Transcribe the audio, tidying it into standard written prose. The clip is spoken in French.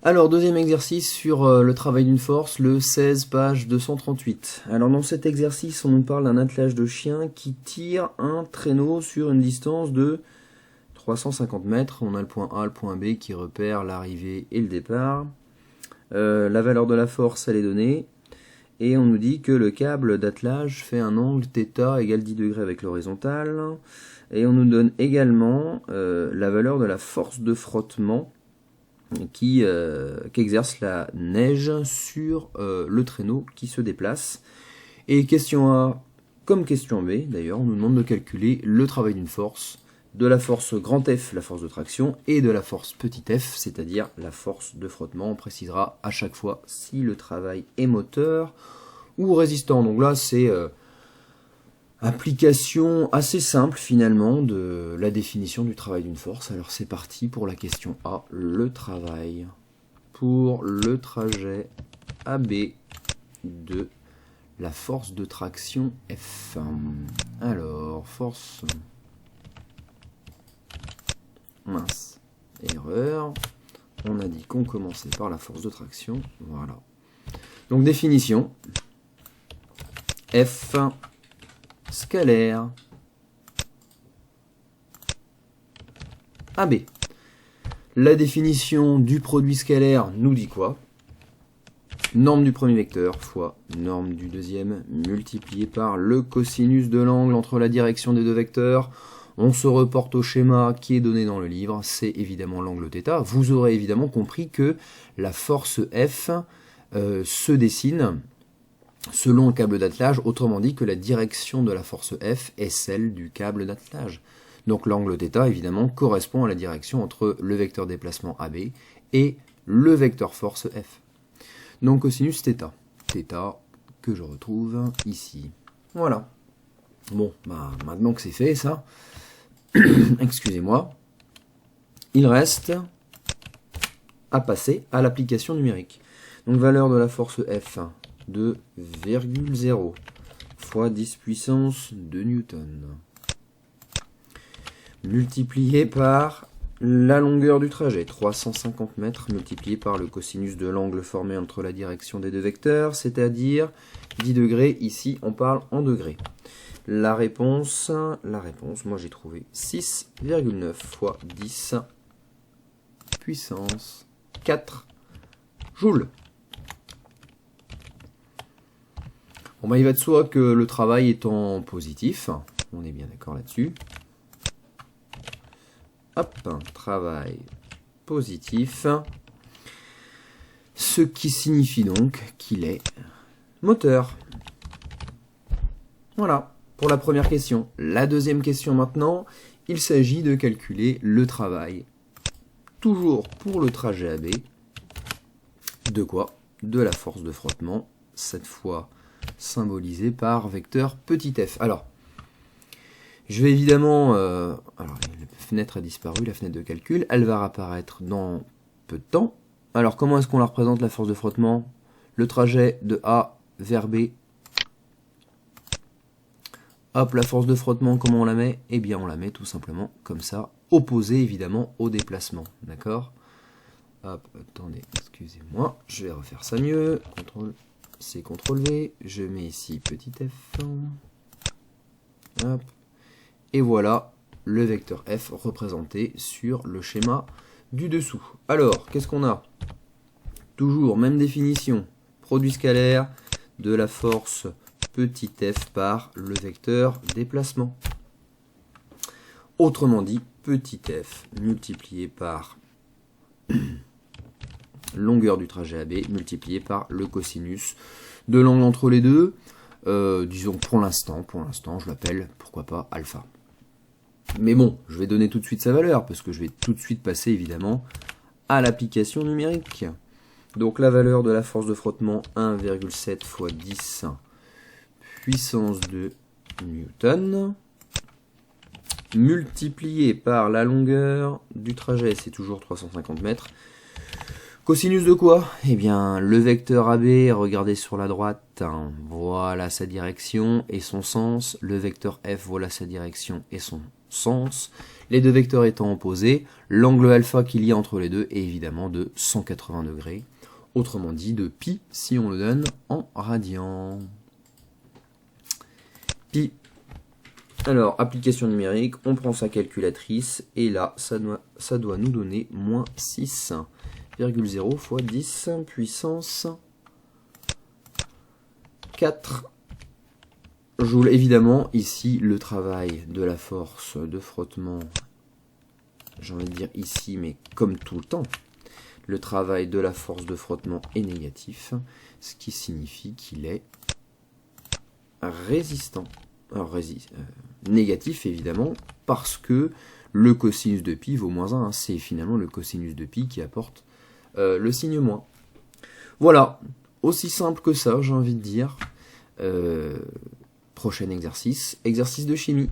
Alors, deuxième exercice sur le travail d'une force, le 16, page 238. Alors, dans cet exercice, on nous parle d'un attelage de chien qui tire un traîneau sur une distance de 350 mètres. On a le point A, le point B qui repère l'arrivée et le départ. La valeur de la force, elle est donnée. Et on nous dit que le câble d'attelage fait un angle θ égale 10 degrés avec l'horizontale. Et on nous donne également la valeur de la force de frottement qu'exerce la neige sur le traîneau qui se déplace. Et question A comme question B, d'ailleurs, on nous demande de calculer le travail d'une force, de la force grand F, la force de traction, et de la force petit f, c'est-à-dire la force de frottement. On précisera à chaque fois si le travail est moteur ou résistant. Donc là, c'est application assez simple finalement de la définition du travail d'une force. Alors c'est parti pour la question A, le travail pour le trajet AB de la force de traction F. Alors, force... Mince, erreur. On a dit qu'on commençait par la force de traction. Voilà. Donc définition. F scalaire AB. La définition du produit scalaire nous dit quoi? Norme du premier vecteur fois norme du deuxième multiplié par le cosinus de l'angle entre la direction des deux vecteurs. On se reporte au schéma qui est donné dans le livre, c'est évidemment l'angle θ. Vous aurez évidemment compris que la force F se dessine selon le câble d'attelage, autrement dit que la direction de la force F est celle du câble d'attelage. Donc l'angle θ, évidemment, correspond à la direction entre le vecteur déplacement AB et le vecteur force F. Donc cosinus θ. θ que je retrouve ici. Voilà. Bon, bah maintenant que c'est fait ça, excusez-moi, il reste à passer à l'application numérique. Donc valeur de la force F de 2,0 fois 10 puissance 2 newtons multiplié par la longueur du trajet, 350 mètres, multiplié par le cosinus de l'angle formé entre la direction des deux vecteurs, c'est-à-dire 10 degrés, ici on parle en degrés. La réponse, moi j'ai trouvé 6,9 fois 10 puissance 4 joules. Bon bah il va de soi que le travail étant positif, on est bien d'accord là-dessus. Hop, travail positif, ce qui signifie donc qu'il est moteur. Voilà, pour la première question. La deuxième question maintenant, il s'agit de calculer le travail, toujours pour le trajet AB, de quoi? De la force de frottement, cette fois symbolisée par vecteur petit f. Alors, je vais évidemment... alors, la fenêtre a disparu, la fenêtre de calcul. Elle va réapparaître dans peu de temps. Alors, comment est-ce qu'on la représente, la force de frottement? Le trajet de A vers B. Hop, la force de frottement, comment on la met? Eh bien, on la met tout simplement comme ça, opposée évidemment au déplacement. D'accord? Hop, attendez, excusez-moi. Je vais refaire ça mieux. CTRL-C, CTRL-V. Je mets ici petit f. Hop. Et voilà le vecteur F représenté sur le schéma du dessous. Alors, qu'est-ce qu'on a? Toujours même définition. Produit scalaire de la force petit f par le vecteur déplacement. Autrement dit, petit f multiplié par longueur du trajet AB multiplié par le cosinus de l'angle entre les deux. Disons pour l'instant, je l'appelle, pourquoi pas, alpha. Mais bon, je vais donner tout de suite sa valeur, parce que je vais tout de suite passer évidemment à l'application numérique. Donc la valeur de la force de frottement, 1,7 fois 10 puissance 2 newton, multiplié par la longueur du trajet, c'est toujours 350 mètres. Cosinus de quoi? Eh bien, le vecteur AB, regardez sur la droite, voilà sa direction et son sens. Le vecteur F, voilà sa direction et son sens, les deux vecteurs étant opposés, l'angle alpha qu'il y a entre les deux est évidemment de 180 degrés, autrement dit de pi si on le donne en radians. Pi. Alors, application numérique, on prend sa calculatrice, et là, ça doit nous donner moins 6,0 fois 10 puissance 4 joules. Évidemment, ici, le travail de la force de frottement, j'ai envie de dire ici, mais comme tout le temps, le travail de la force de frottement est négatif, ce qui signifie qu'il est résistant. Alors, négatif, évidemment, parce que le cosinus de pi vaut moins 1. Hein. C'est finalement le cosinus de pi qui apporte le signe moins. Voilà, aussi simple que ça, j'ai envie de dire. Prochain exercice, exercice de chimie.